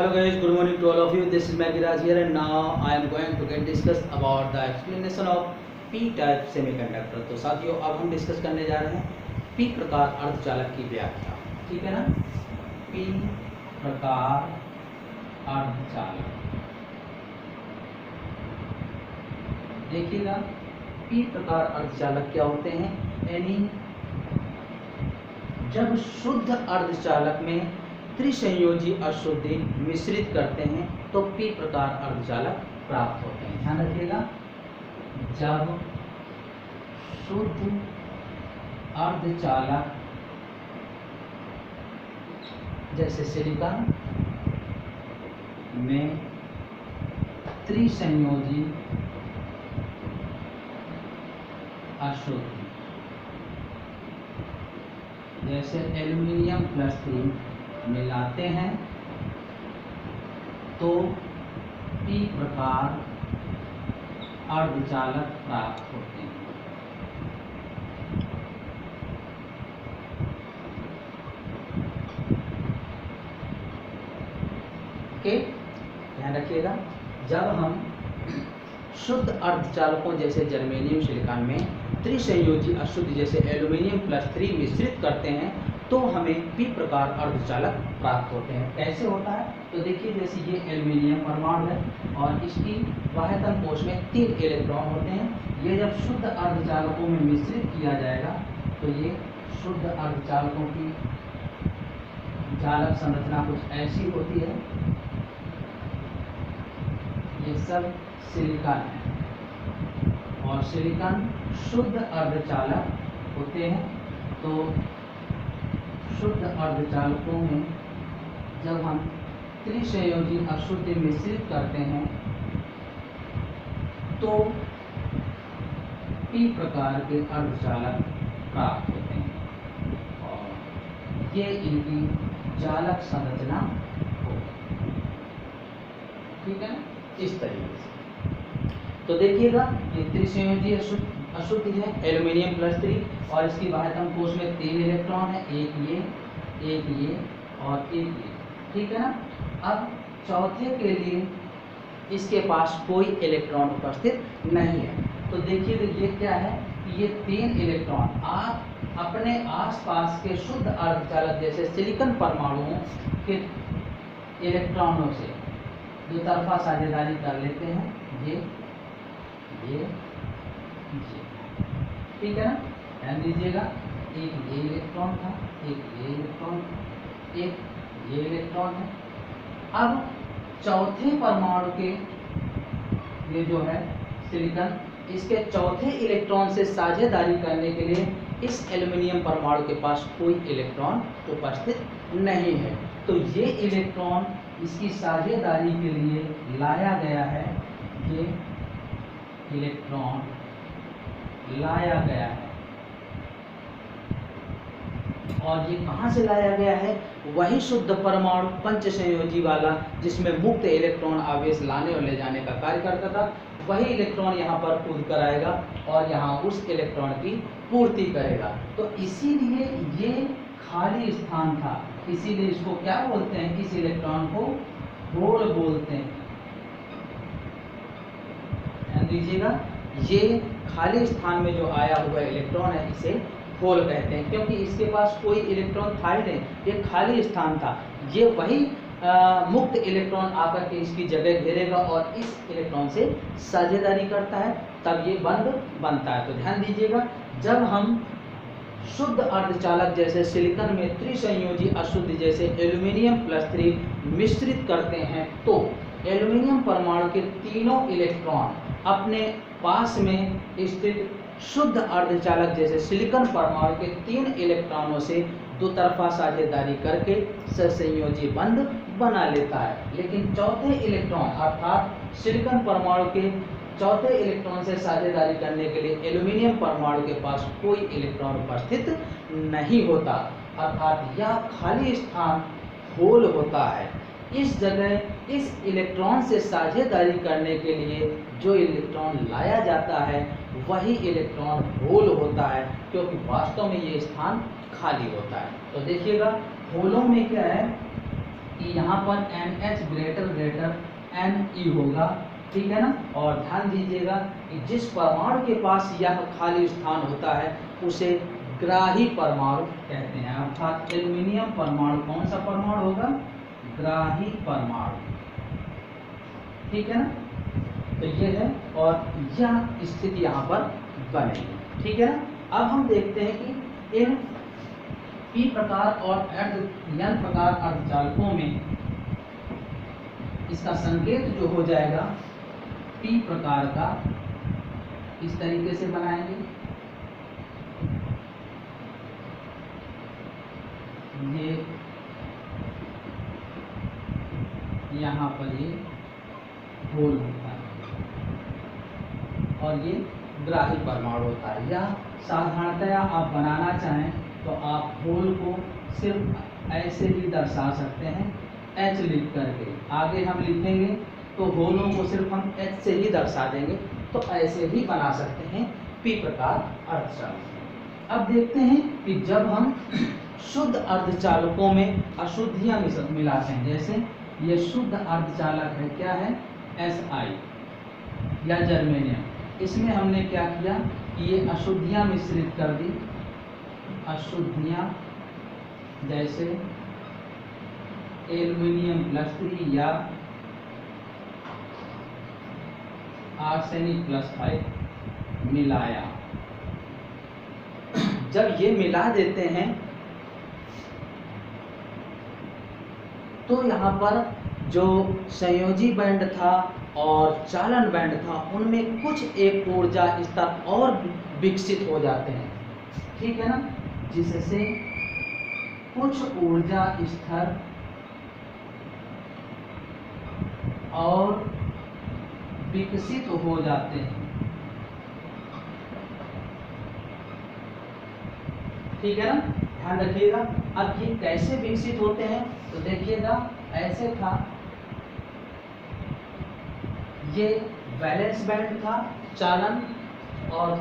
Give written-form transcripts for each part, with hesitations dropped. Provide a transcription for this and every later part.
Hello guys, good morning to all of you. This is Magiraj here and now I am going to get discuss about the explanation of P-type semiconductor. तो साथियों अब हम discuss करने जा रहे हैं P प्रकार अर्धचालक की व्याख्या। ठीक है ना, P प्रकार अर्धचालक। देखिएगा P प्रकार अर्धचालक क्या होते हैं, यानी जब शुद्ध अर्धचालक में त्रिसंयोजी अशुद्धि मिश्रित करते हैं तो P प्रकार अर्धचालक प्राप्त होते हैं। ध्यान रखिएगा, जब शुद्ध अर्धचालक जैसे सिलिकॉन में त्रिसंयोजी अशुद्धि जैसे एल्यूमिनियम +3 मिलाते हैं तो P प्रकार अर्धचालक प्राप्त होते हैं। ओके, ध्यान रखिएगा, जब हम शुद्ध अर्धचालकों जैसे जर्मेनियम सिलिकॉन में त्रिसंयोजी अशुद्धि जैसे एल्यूमिनियम +3 मिश्रित करते हैं तो हमें P प्रकार अर्धचालक प्राप्त होते हैं। कैसे होता है, तो देखिए जैसे ये एल्यूमिनियम परमाणु है और इसकी बाह्यतम कोश में 3 इलेक्ट्रॉन होते हैं। ये जब शुद्ध अर्धचालकों में मिश्रित किया जाएगा तो ये शुद्ध अर्धचालकों की चालक संरचना कुछ ऐसी होती है। ये सब सिलिकॉन है और सिलिकॉन शुद्ध अर्धचालक होते हैं। तो शुद्ध अर्धचालकों में जब हम त्रिसंयोजी अशुद्धि मिश्रित करते हैं तो P प्रकार के अर्धचालक प्राप्त होते हैं और ये इनकी चालक संरचना होती है। ठीक है, इस तरीके से। तो देखिएगा ये त्रिसंयोजी अशुद्धि है एल्यूमिनियम +3 और इसकी बाह्यतम कोश में 3 इलेक्ट्रॉन है, एक ये और एक ये। ठीक है ना, अब चौथे के लिए इसके पास कोई इलेक्ट्रॉन उपस्थित नहीं है। तो देखिए ये क्या है, ये 3 इलेक्ट्रॉन आप अपने आसपास के शुद्ध अर्धचालक जैसे सिलिकॉन परमाणुओं के इलेक्ट्रॉनों से दो तरफा साझेदारी कर लेते हैं, ये। ठीक है ना, ध्यान दीजिएगा, एक ये इलेक्ट्रॉन था, एक ये इलेक्ट्रॉन था, एक ये इलेक्ट्रॉन है। अब चौथे परमाणु के ये जो है सिलिकॉन, इसके चौथे इलेक्ट्रॉन से साझेदारी करने के लिए इस एल्यूमिनियम परमाणु के पास कोई इलेक्ट्रॉन उपस्थित नहीं है। तो ये इलेक्ट्रॉन इसकी साझेदारी के लिए लाया गया है, ये इलेक्ट्रॉन लाया गया है और ये कहाँ से लाया गया है, वही शुद्ध परमाणु पंच संयोजी वाला जिसमें मुक्त इलेक्ट्रॉन आवेश लाने और ले जाने का कार्य करता था, वही इलेक्ट्रॉन यहाँ पर कूद कर आएगा और यहाँ उस इलेक्ट्रॉन की पूर्ति करेगा। तो इसीलिए ये खाली स्थान था, इसीलिए इसको क्या बोलते हैं, इस इलेक्ट्रॉन को होल बोलते हैं। ध्यान दीजिएगा, ये खाली स्थान में जो आया हुआ इलेक्ट्रॉन है इसे होल कहते हैं, क्योंकि इसके पास कोई इलेक्ट्रॉन था ही नहीं, ये खाली स्थान था। ये वही मुक्त इलेक्ट्रॉन आकर के इसकी जगह घेरेगा और इस इलेक्ट्रॉन से साझेदारी करता है, तब ये बंध बनता है। तो ध्यान दीजिएगा, जब हम शुद्ध अर्धचालक जैसे सिलिकॉन में त्रिसंयोजी अशुद्धि जैसे एल्यूमिनियम +3 मिश्रित करते हैं तो एल्यूमिनियम परमाणु के तीनों इलेक्ट्रॉन अपने पास में स्थित शुद्ध अर्धचालक जैसे सिलिकॉन परमाणु के 3 इलेक्ट्रॉनों से दो तरफा साझेदारी करके सहसंयोजी बंध बना लेता है। लेकिन चौथे इलेक्ट्रॉन अर्थात सिलिकॉन परमाणु के चौथे इलेक्ट्रॉन से साझेदारी करने के लिए एल्यूमिनियम परमाणु के पास कोई इलेक्ट्रॉन उपस्थित नहीं होता, अर्थात यह खाली स्थान होल होता है। इस जगह इस इलेक्ट्रॉन से साझेदारी करने के लिए जो इलेक्ट्रॉन लाया जाता है वही इलेक्ट्रॉन होल होता है, क्योंकि वास्तव में ये स्थान खाली होता है। तो देखिएगा होलों में क्या है, कि यहाँ पर NH ग्रेटर Ne होगा, ठीक है ना। और ध्यान दीजिएगा कि जिस परमाणु के पास यह खाली स्थान होता है उसे ग्राही परमाणु कहते हैं, अर्थात एल्युमिनियम परमाणु कौन सा परमाणु होगा, ग्राही परमाणु, ठीक है ना। तो ये है और यह स्थिति यहाँ पर बनेगी, ठीक है ना। अब हम देखते हैं कि इन पी प्रकार और एन प्रकार अर्धचालकों में इसका संकेत जो हो जाएगा पी प्रकार का, इस तरीके से बनाएंगे, ये यहाँ पर ये होल होता है और ये ग्राही परमाणु होता है। या साधारणतया आप बनाना चाहें तो आप होल को सिर्फ ऐसे भी दर्शा सकते हैं, H लिख करके। आगे हम लिखेंगे तो होलों को सिर्फ हम H से ही दर्शा देंगे, तो ऐसे भी बना सकते हैं पी प्रकार अर्धचालक। अब देखते हैं कि जब हम शुद्ध अर्धचालकों में अशुद्धियां मिलाते हैं, जैसे ये शुद्ध अर्धचालक है, क्या है, Si या जर्मेनियम, इसमें हमने क्या किया कि ये अशुद्धियां मिश्रित कर दी, अशुद्धियां जैसे एल्युमिनियम +3 या आर्सेनिक +5 मिलाया। जब ये मिला देते हैं तो यहाँ पर जो संयोजी बैंड था और चालन बैंड था उनमें कुछ एक ऊर्जा स्तर और विकसित हो जाते हैं, ठीक है ना, जिससे कुछ ऊर्जा स्तर और विकसित हो जाते हैं, ठीक है ना, ध्यान रखिएगा। अब ये कैसे विकसित होते हैं तो देखिएगा, ऐसे था, ये वैलेंस बैंड था, चालन और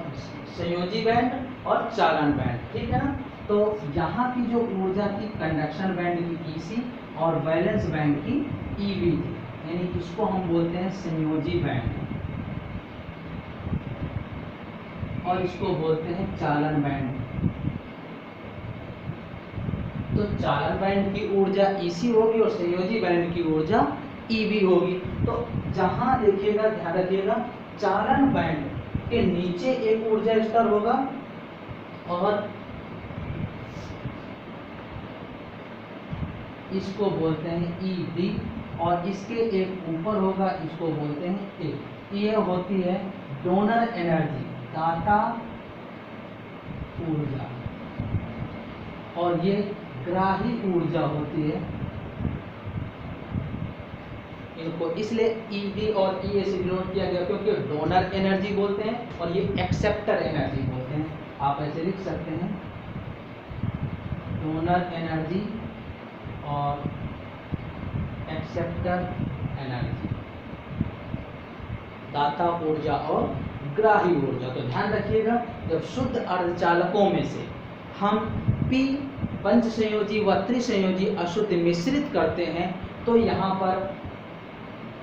संयोजी बैंड और चालन बैंड, ठीक है ना। तो यहाँ की जो ऊर्जा थी कंडक्शन बैंड की EC और वैलेंस बैंड की EV थी, यानी इसको हम बोलते हैं संयोजी बैंड और इसको बोलते हैं चालन बैंड। तो चालन बैंड की ऊर्जा EC होगी और संयोजी बैंड की ऊर्जा EV होगी। तो जहां देखिएगा, ध्यान रखिएगा, चालन बैंड के नीचे एक ऊर्जा स्तर होगा और इसको बोलते हैं ED और इसके एक ऊपर होगा, इसको बोलते हैं A। ये होती है डोनर एनर्जी, दाता ऊर्जा, और ये ग्राही ऊर्जा होती है। इनको इसलिए ED और EA से डिनोट किया गया क्योंकि डोनर एनर्जी बोलते हैं और ये एक्सेप्टर एनर्जी बोलते हैं। आप ऐसे लिख सकते हैं, डोनर एनर्जी और एक्सेप्टर एनर्जी, दाता ऊर्जा और ग्राही ऊर्जा। तो ध्यान रखिएगा, जब शुद्ध अर्धचालकों में से हम P पंच संयोजी व त्रिसंयोजी अशुद्ध मिश्रित करते हैं तो यहाँ पर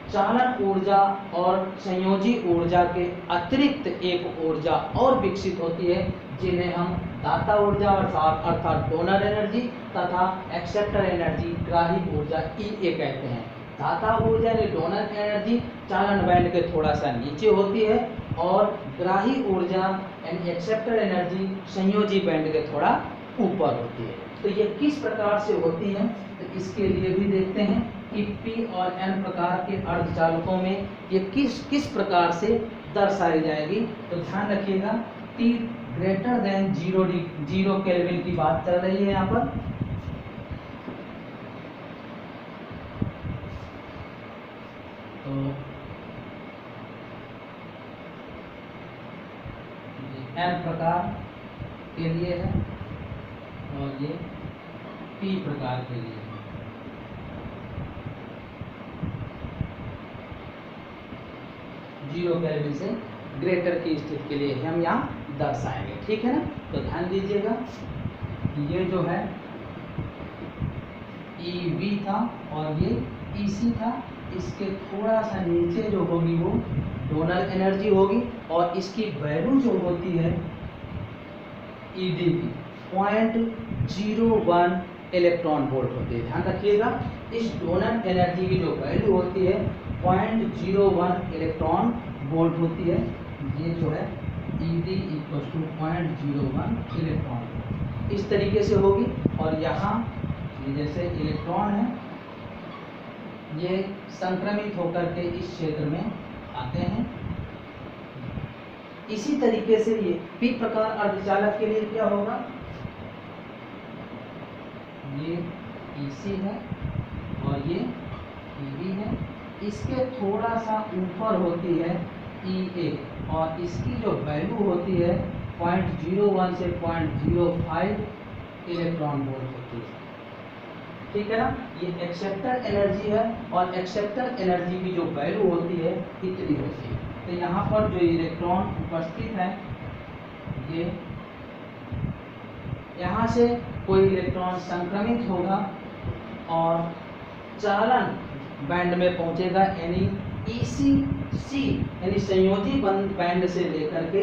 चालन ऊर्जा और संयोजी ऊर्जा के अतिरिक्त एक ऊर्जा और विकसित होती है, जिन्हें हम दाता ऊर्जा अर्थात डोनर एनर्जी तथा एक्सेप्टर एनर्जी ग्राही ऊर्जा EA कहते हैं। दाता ऊर्जा यानी डोनर एनर्जी चालन बैंड के थोड़ा सा नीचे होती है और ग्राही ऊर्जा यानी एक्सेप्टर एनर्जी संयोजी बैंड के थोड़ा ऊपर होती है। तो ये किस प्रकार से होती है, तो इसके लिए भी देखते हैं कि P और N प्रकार के अर्धचालकों में ये किस प्रकार से दर्शाई जाएगी। तो ध्यान रखिएगा, T ग्रेटर देन 0 केल्विन की बात चल रही है यहाँ पर। तो N प्रकार के लिए है और ये P प्रकार के लिए है। जीरो केल्विन से ग्रेटर की स्थिति के लिए हम यहाँ दर्शाएंगे, ठीक है ना। तो ध्यान दीजिएगा, ये जो है EV था और ये EC था। इसके थोड़ा सा नीचे जो होगी वो डोनर एनर्जी होगी और इसकी वैल्यू जो होती है ED की 0.01 इलेक्ट्रॉन वोल्ट होती है। ध्यान रखिएगा, इस डोनर एनर्जी की जो वैल्यू होती है 0.01 इलेक्ट्रॉन वोल्ट होती है। ये जो है ED = 0.01 इलेक्ट्रॉन वोल्ट इस तरीके से होगी। और यहाँ ये जैसे इलेक्ट्रॉन है ये संक्रमित होकर के इस क्षेत्र में आते हैं। इसी तरीके से ये पी प्रकार अर्धचालक के लिए क्या होगा, ये EC है और ये EV है। इसके थोड़ा सा ऊपर होती है EA और इसकी जो वैल्यू होती है 0.01 से 0.05 इलेक्ट्रॉन वोल्ट होती है। ठीक है ना, ये एक्सेप्टर एनर्जी है और एक्सेप्टर एनर्जी की जो वैल्यू होती है इतनी होती है। तो यहाँ पर जो इलेक्ट्रॉन उपस्थित है ये यहाँ से कोई इलेक्ट्रॉन संक्रमित होगा और चालन बैंड में पहुंचेगा, यानी ECC यानी संयोजी बैंड से लेकर के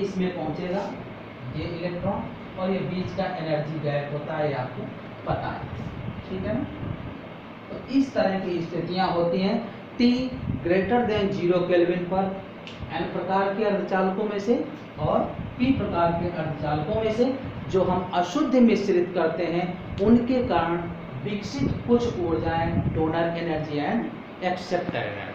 इसमें पहुंचेगा ये इलेक्ट्रॉन और ये बीच का एनर्जी गैप होता है, ये आपको पता है। ठीक है ना, तो इस तरह की स्थितियां होती हैं T > 0 केल्विन पर N प्रकार के अर्धचालकों में से और P प्रकार के अर्धचालकों में से जो हम अशुद्ध मिश्रित करते हैं उनके कारण विकसित कुछ ऊर्जाएं donor energy and acceptor energy.